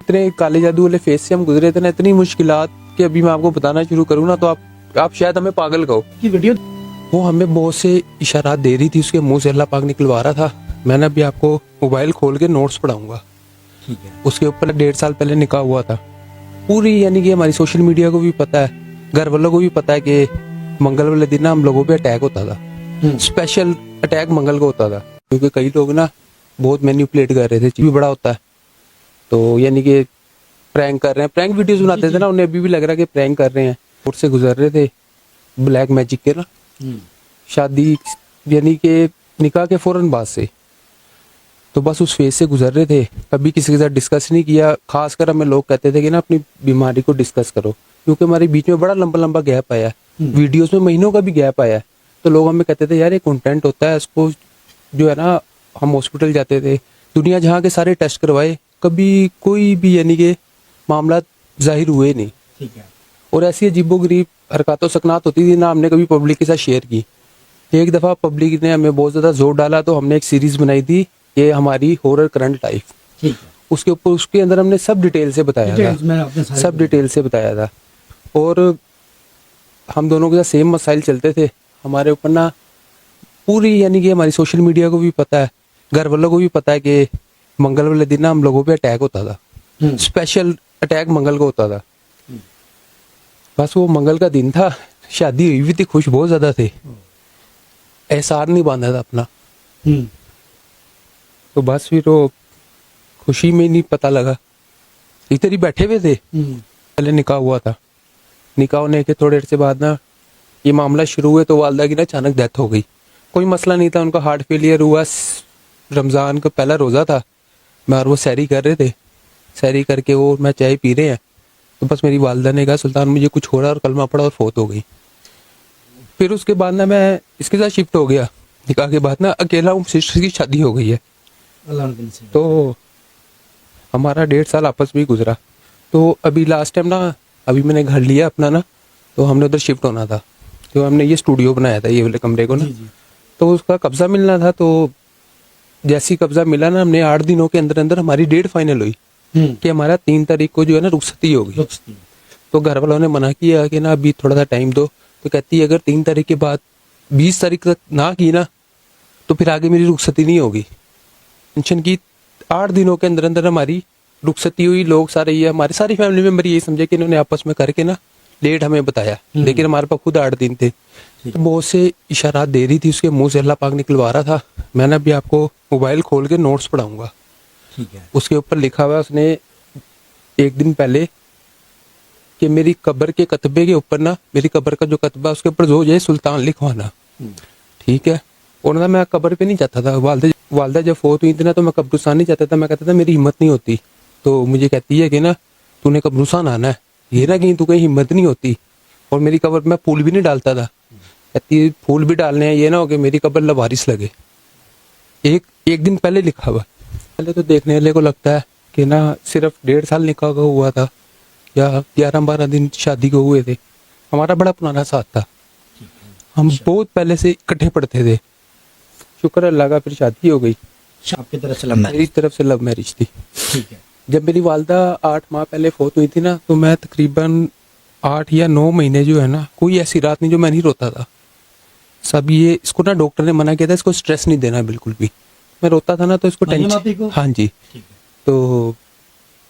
इतने काले जादू वाले फेस से हम गुजरे थे ना, इतनी मुश्किलात कि अभी मैं आपको बताना शुरू करूँ ना तो आप शायद हमें पागल कहो की वीडियो। वो हमें बहुत से इशारात दे रही थी, उसके मुंह से अल्लाह पाक निकलवा रहा था। मैंने अभी आपको मोबाइल खोल के नोट्स पढ़ाऊंगा। ठीक है। उसके ऊपर 1.5 साल पहले निकाह हुआ था पूरी, यानी कि हमारी सोशल मीडिया को भी पता है, घर वालों को भी पता है कि मंगल वाले दिन ना हम लोगों पे अटैक होता था। स्पेशल अटैक मंगल को होता था क्योंकि कई लोग ना बहुत मैनिपुलेट कर रहे थे, भी बड़ा होता है तो यानी कि प्रैंक कर रहे हैं, प्रैंक वीडियोस बनाते थे ना, उन्हें अभी भी लग रहा है कि प्रैंक कर रहे हैं। कोर्ट से गुजर रहे थे ब्लैक मैजिक के ना, शादी यानी कि निकाह के फौरन बाद से, तो बस उस फेज से गुजर रहे थे। कभी किसी के साथ डिस्कस नहीं किया, खासकर हमें लोग कहते थे कि ना अपनी बीमारी को डिस्कस करो, क्योंकि हमारे बीच में बड़ा लंबा लंबा गैप आया है, वीडियोस में महीनों का भी गैप आया है। तो लोग हमें कहते थे यार ये कंटेंट होता है, इसको जो है ना, हम हॉस्पिटल जाते थे, दुनिया जहाँ के सारे टेस्ट करवाए, कभी कोई भी यानी कि मामला जाहिर हुए नहीं। ठीक है। और ऐसी अजीबोगरीब हरकतों सकनात होती थी ना, हमने कभी पब्लिक के साथ शेयर की। एक दफा पब्लिक ने हमें बहुत ज्यादा जोर डाला तो हमने एक सीरीज बनाई थी, ये हमारी हॉरर करंट लाइफ। ठीक है। उसके ऊपर उसके अंदर हमने सब डिटेल से बताया था, सब डिटेल से बताया था। और हम दोनों के साथ सेम मसाइल चलते थे हमारे ऊपर ना पूरी, यानी कि हमारी सोशल मीडिया को भी पता है, घर वालों को भी पता है कि मंगल वाले दिन ना हम लोगों पे अटैक होता था। स्पेशल अटैक मंगल को होता था। बस वो मंगल का दिन था, शादी हुई भी थी, खुश बहुत ज्यादा थे, एहसार नहीं बांधा था अपना। तो बस फिर वो खुशी में नहीं पता लगा, इधर ही बैठे हुए थे, पहले निकाह हुआ था। निकाह होने के थोड़ी देर से बाद ना ये मामला शुरू हुए तो वालदा की ना अचानक डेथ हो गई। कोई मसला नहीं था, उनका हार्ट फेलियर हुआ, रमजान का पहला रोजा था, मैं और वो सैरी कर रहे थे, सैरी करके वो मैं चाय पी रहे हैं तो बस मेरी वालदा ने कहा सुल्तान मुझे कुछ हो रहा है, और कलमा पड़ा और फौत हो गई। फिर उसके बाद ना मैं इसके साथ शिफ्ट हो गया, निकाह के बाद ना अकेला हूँ, सिस्टर की शादी हो गई है, तो हमारा 1.5 साल आपस में ही गुजरा। तो अभी लास्ट टाइम ना, अभी मैंने घर लिया अपना ना, तो हमने उधर शिफ्ट होना था, तो हमने ये स्टूडियो बनाया था, ये वाले कमरे को ना, तो उसका कब्जा मिलना था। तो जैसी कब्जा मिला ना, हमने 8 दिनों के अंदर अंदर हमारी डेट फाइनल हुई कि हमारा 3 तारीख को जो है ना रुखसती होगी। तो घर वालों ने मना किया कि ना अभी थोड़ा सा टाइम दो, तो कहती है अगर 3 तारीख के बाद 20 तारीख तक ना की ना तो फिर आगे मेरी रुखसती नहीं होगी। टेंशन की 8 दिनों के अंदर अंदर हमारी रुखसती हुई। लोग सारे, ये हमारे सारी फैमिली मेंबर ये समझे कि इन्होंने आपस में करके ना लेट हमें बताया, लेकिन हमारे पास खुद 8 दिन थे। तो बहुत से इशारात दे रही थी, उसके मुंह से अल्लाह पाक निकलवा रहा था। मैंने अभी आपको मोबाइल खोल के नोट्स पढ़ाऊंगा। ठीक है। उसके ऊपर लिखा हुआ उसने एक दिन पहले कि मेरी कब्र के कतबे के ऊपर ना, मेरी कब्र का जो कतबा उसके ऊपर जो है सुल्तान लिखवाना। ठीक है। और ना मैं कब्र पे नहीं जाता था, वालदा जब फौत हुई थी ना तो मैं कब्रिस्तान नहीं जाता था, मैं कहता था मेरी हिम्मत नहीं होती। तो मुझे कहती है कि ना तूने कब्रिस्तान आना है, ये ना कहीं तू कहीं हिम्मत नहीं होती। और मेरी कब्र मैं फूल भी नहीं डालता था, कहती है फूल भी डालने हैं, ये ना हो कि मेरी कब्र लवारिस लगे। एक दिन पहले लिखा हुआ। पहले तो देखने वाले को लगता है कि ना सिर्फ 1.5 साल निकाह का हुआ था या 11-12 दिन शादी को हुए थे। हमारा बड़ा पुराना साथ था, हम बहुत पहले से इकट्ठे पढ़ते थे। शुक्र अल्लाह का, फिर शादी हो गई। आपकी तरफ से लव मैरिज? मेरी तरफ से लव मैरिज थी। ठीक है। जब मेरी वालदा 8 माह पहले फौत हुई थी ना, तो मैं तकरीबन 8 या 9 महीने जो है ना, कोई ऐसी रात नहीं जो मैं नहीं रोता था। सब ये इसको ना डॉक्टर ने मना किया था, इसको स्ट्रेस नहीं देना बिल्कुल भी। मैं रोता था ना तो इसको टेंशन। हाँ जी। तो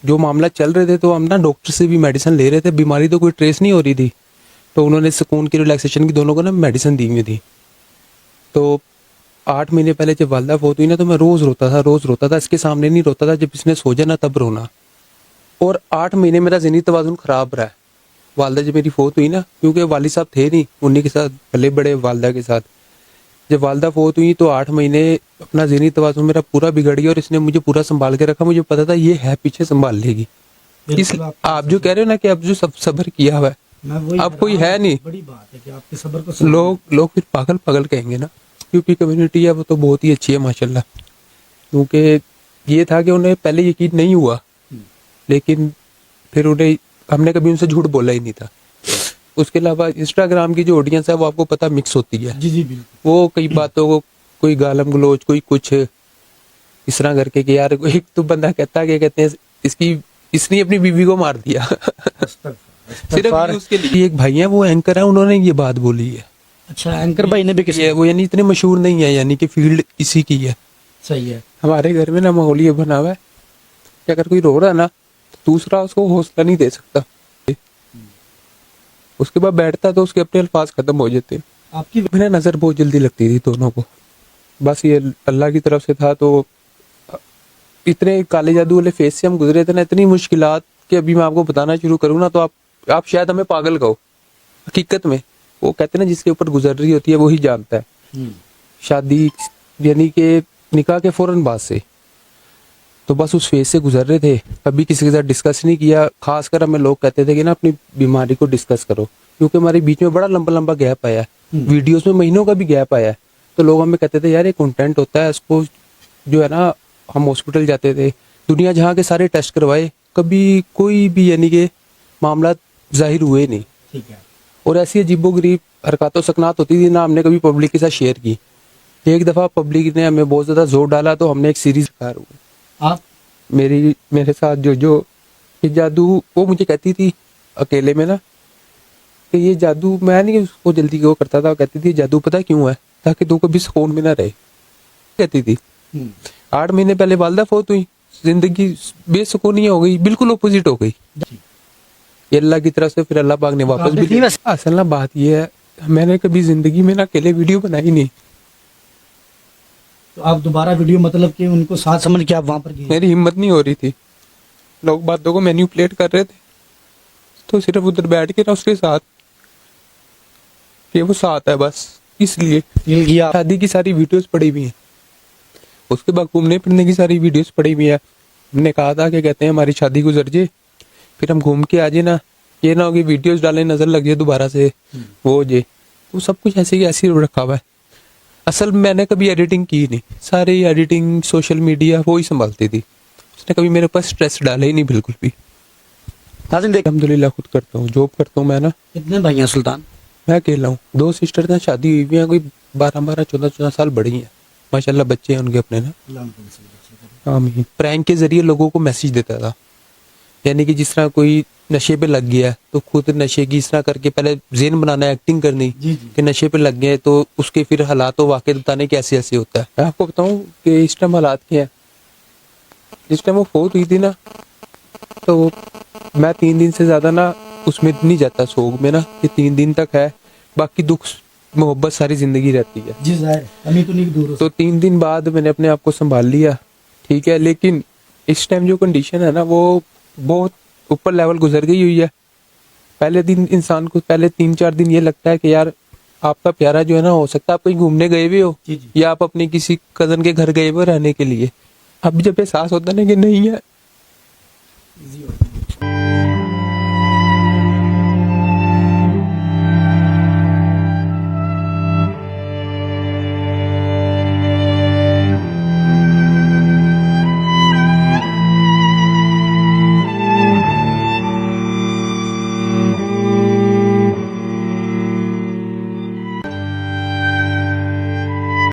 जो मामला चल रहे थे तो हम ना डॉक्टर से भी मेडिसिन ले रहे थे, बीमारी तो कोई ट्रेस नहीं हो रही थी, तो उन्होंने सुकून की, रिलैक्सेशन की, दोनों को ना मेडिसिन दी हुई थी। तो 8 महीने पहले जब वालदा फौत हुई ना तो मैं रोज रोता था। इसके सामने नहीं रोता था, जब इसने सो जाना तब रोना। और 8 महीने मेरा ज़हनी तवाज़ुन खराब रहा है। वालदा जब मेरी फौत हुई ना, क्योंकि वालिद साहब थे नहीं, उन्हीं के साथ पले बड़े वालदा के साथ। जब वालदा फौत हुई तो 8 महीने अपना ज़हनी तवाज़ुन मेरा पूरा बिगड़ गया, और इसने मुझे पूरा संभाल के रखा। मुझे पता था ये है पीछे संभाल लेगी। इस आप जो कह रहे हो ना कि अब जो सब सब्र किया हुआ है, अब कोई है नहीं। बड़ी बात है कि आपके सब्र को लोग फिर पागल कहेंगे ना। यूपी कम्युनिटी है वो तो बहुत ही अच्छी है माशाल्लाह, क्योंकि ये था कि उन्हें पहले यकीन नहीं हुआ, लेकिन फिर उन्हें हमने कभी उनसे झूठ बोला ही नहीं था। उसके अलावा इंस्टाग्राम की जो ऑडियंस है वो आपको पता मिक्स होती है। जी बिल्कुल। वो कई बातों को, कोई गालम गलोच, कोई कुछ इस तरह करके कि यार एक तो बंदा कहता है कि कहते हैं इसने अपनी बीवी को मार दिया सिर्फ इस्तगफार। views के लिए। एक भाई है वो एंकर है, उन्होंने ये बात बोली है। अच्छा, एंकर भाई ने भी किसी ये वो यानी इतने मशहूर नहीं है, यानी कि फील्ड इसी की है। सही है। हमारे घर में ना माहौल ये बना हुआ है कि अगर कोई रो रहा है ना तो दूसरा उसको हौसला नहीं दे सकता। उसके बाद बैठता तो उसके अपने अल्फाज खत्म हो जाते। आपकी मैंने नजर बहुत जल्दी लगती थी दोनों को, बस ये अल्लाह की तरफ से था। तो इतने काले जादू वाले फेस से हम गुजरे थे ना, इतनी मुश्किलात कि अभी मैं आपको बताना शुरू करूँ ना तो आप शायद हमें पागल कहो। हकीकत में वो कहते हैं ना जिसके ऊपर गुजर रही होती है वही जानता है। शादी यानी कि निकाह के फौरन बाद से तो बस उस फेज से गुजर रहे थे, कभी किसी के साथ डिस्कस नहीं किया। खासकर हमें लोग कहते थे कि ना अपनी बीमारी को डिस्कस करो, क्योंकि हमारे बीच में बड़ा लंबा लंबा गैप आया है, वीडियोस में महीनों का भी गैप आया है। तो लोग हमें कहते थे यार ये कंटेंट होता है, इसको जो है ना, हम हॉस्पिटल जाते थे, दुनिया जहाँ के सारे टेस्ट करवाए, कभी कोई भी यानी कि मामला जाहिर हुए नहीं। ठीक है। और ऐसी अजीबोगरीब हरकतों सकनात होती थी ना, हमने कभी पब्लिक के साथ शेयर की। एक दफा पब्लिक ने हमें बहुत ज्यादा जोर डाला तो हमने एक सीरीज आप मेरे साथ जो ये जादू, वो मुझे कहती थी अकेले में ना कि ये जादू, मैं नहीं उसको जल्दी वो करता था, वो कहती थी जादू पता क्यों है, ताकि तू कभी सुकून में ना रहे, कहती थी। 8 महीने पहले वालदा फौत हुई, जिंदगी बेसुकूनी हो गई, बिल्कुल अपोजिट हो गई। ये अल्लाह की तरफ से फिर अल्लाह पाक ने वापस भी दिया। असल ना बात ये है, मैंने कभी जिंदगी में ना अकेले वीडियो बनाई नहीं। तो आप दोबारा वीडियो मतलब कि उनको साथ समझ के आप वहां पर गए? मेरी हिम्मत नहीं हो रही थी, लोग बातों को मैन्युपुलेट कर रहे थे, तो सिर्फ उधर बैठ के ना उसके साथ ये वो साथ है बस, इसलिए दिल किया। शादी की सारी वीडियोस पड़ी हुई हैं, उसके बाद घूमने फिरने की सारी वीडियोस पड़ी हुई है। हमने कहा था कि कहते हैं हमारी शादी गुजर जाए फिर हम घूम के आ जाए ना, ये ना होगी वीडियोस डालें नजर लग जाए दोबारा से वो हो जाए। तो सब कुछ ऐसे ही ऐसे ही रखा हुआ है। असल में मैंने कभी एडिटिंग की नहीं, सारी एडिटिंग सोशल मीडिया वो ही संभालती थी, उसने कभी मेरे पास स्ट्रेस डाला ही नहीं बिल्कुल भी। नाज़रीन देख, अल्हम्दुलिल्लाह खुद करता हूँ, जॉब करता हूँ मैं ना। कितने भाई हैं सुल्तान? मैं अकेला हूँ, 2 सिस्टर हैं, शादी हुई हुई हैं, कोई 12 14 साल बड़ी हैं माशाल्लाह, बच्चे हैं उनके अपने ना। आमीन। प्रैंक के जरिए लोगों को मैसेज देता था, यानी कि जिस तरह कोई नशे पे लग गया तो खुद नशे की इस तरह करके पहले ज़ेन बनाना, एक्टिंग करनी जी जी। कि नशे पे लग गए, तो उसके फिर हालात वाक़े बताने के ऐसे ऐसे होता है। मैं आपको बताऊं कि इस टाइम हालात क्या है। जिस टाइम वो फौत हुई थी ना, तो मैं 3 दिन से ज़्यादा ना उसमें नहीं जाता सोग में ना, कि 3 दिन तक है, बाकी दुख मोहब्बत सारी ज़िंदगी रहती है। जी जाहिर, कमी तो नहीं दूर हो तो 3 दिन बाद मैंने अपने आप को संभाल लिया, ठीक है। लेकिन इस टाइम जो कंडीशन है ना वो बहुत ऊपर लेवल गुजर गई हुई है। पहले दिन इंसान को, पहले 3-4 दिन ये लगता है कि यार आपका प्यारा जो है ना, हो सकता है आप कहीं घूमने गए हुए हो जी जी। या आप अपने किसी कजन के घर गए हुए रहने के लिए। अब जब एहसास होता है ना कि नहीं है, इजी हो